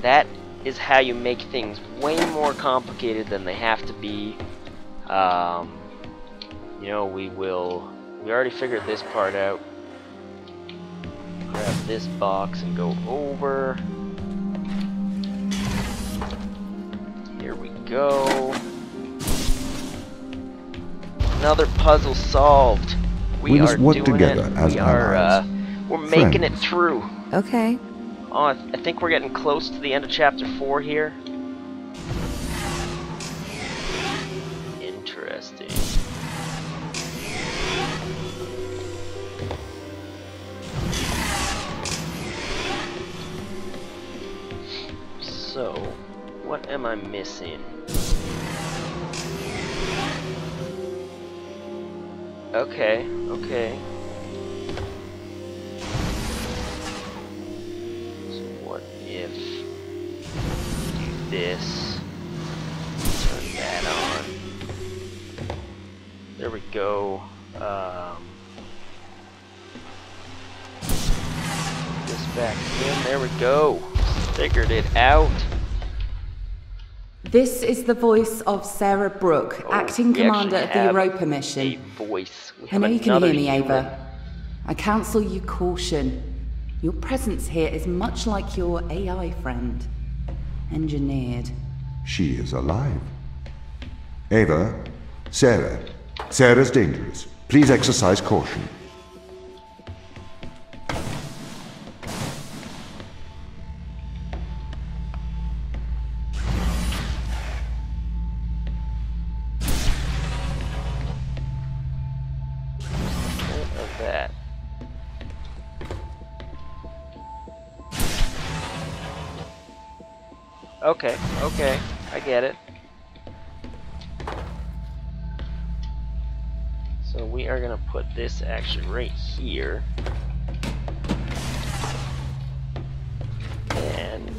That is how you make things way more complicated than they have to be. You know, we already figured this part out. Grab this box and go over. Here we go. Another puzzle solved. We must work doing together it. as allies. We're making it Friends. through. Okay. Oh, I think we're getting close to the end of chapter 4 here. Interesting. So, what am I missing? Okay, okay. So what if do this, turn that on. There we go. This back in, there we go. Figured it out. This is the voice of Sarah Brooke, acting commander of the Europa A mission. voice. We I have know you can hear another me, human. Ava. I counsel you caution. Your presence here is much like your AI friend. Engineered. She is alive. Ava, Sarah. Sarah's dangerous. Please exercise caution. Of that. Okay, okay, I get it. So we are gonna put this actually right here. And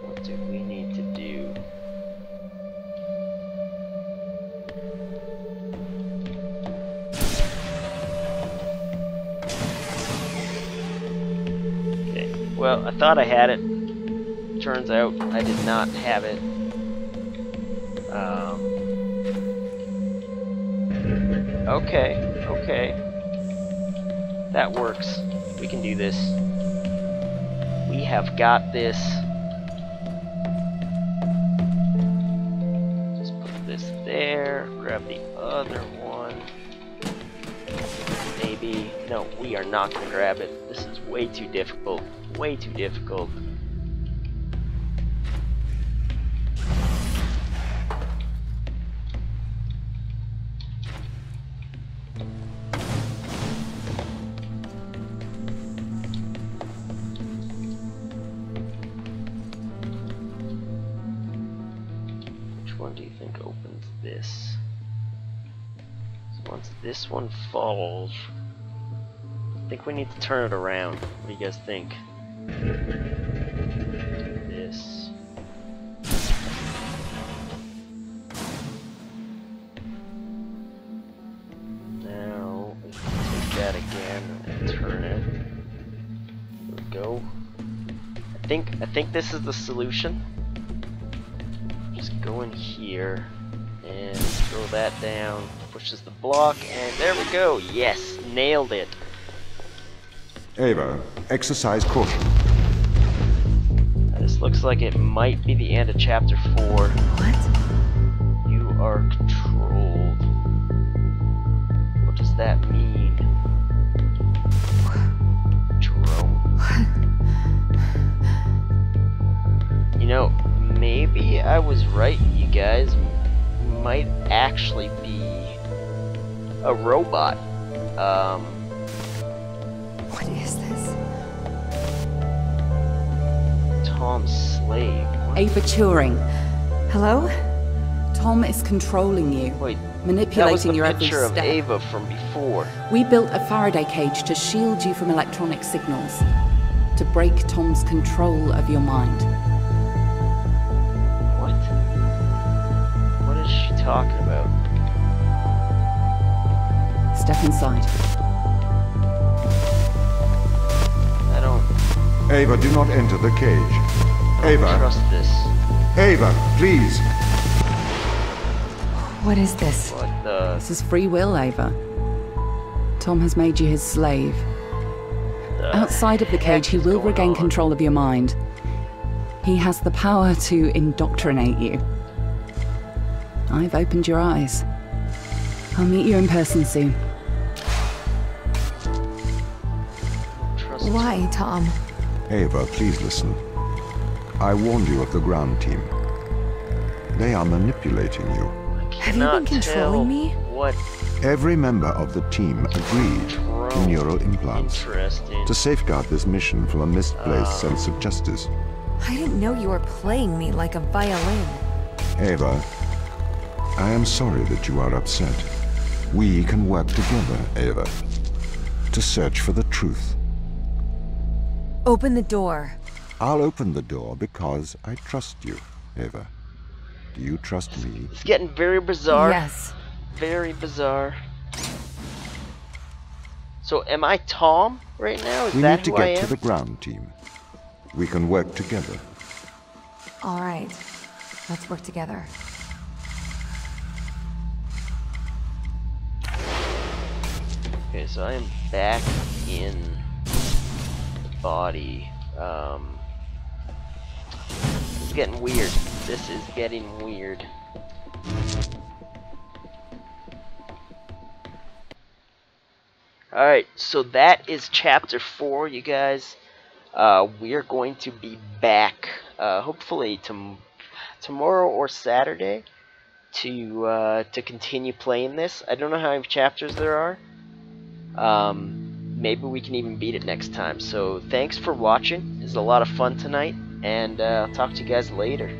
what do we need to do? Okay, well, I thought I had it. Turns out I did not have it. Okay, okay. That works. We can do this. We have got this. Just put this there. Grab the other one. Maybe. No, we are not going to grab it. This is way too difficult. Way too difficult. One do you think opens this? So once this one falls, I think we need to turn it around. What do you guys think? This. Now we can take that again and turn it. There we go. I think this is the solution. Just go in here and throw that down. Pushes the block, and there we go. Yes, nailed it. Ava, exercise caution. This looks like it might be the end of chapter 4. What? You are controlled. What does that mean? Drone. You know, maybe I was right. You guys might actually be a robot. What is this? Tom's slave. What? Ava Turing, Hello? Tom is controlling you, Wait, that was the manipulating your every picture of step. Ava from before. We built a Faraday cage to shield you from electronic signals, to break Tom's control of your mind. What? What is she talking about? Step inside. I don't Ava, do not enter the cage. Ava, trust this. Ava, please. What is this? What This is free will, Ava. Tom has made you his slave. Outside of the cage, he will regain control of your mind. He has the power to indoctrinate you. I've opened your eyes. I'll meet you in person soon. Why, Tom? Ava, please listen. I warned you of the ground team. They are manipulating you. Have you been controlling me? What? Every member of the team agreed to neural implants to safeguard this mission from a misplaced sense of justice. I didn't know you were playing me like a violin. Ava, I am sorry that you are upset. We can work together, Ava, to search for the truth. Open the door. I'll open the door because I trust you, Ava. Do you trust me? It's getting very bizarre. Yes. Very bizarre. So am I Tom right now? Is We that need to who I get am? to the ground team. We can work together. All right. Let's work together. Okay, so I am back in the body. It's getting weird. This is getting weird. Alright, so that is chapter 4, you guys. We're going to be back, hopefully tomorrow or Saturday, to continue playing this. I don't know how many chapters there are. Maybe we can even beat it next time. So thanks for watching. It was a lot of fun tonight, and I'll talk to you guys later.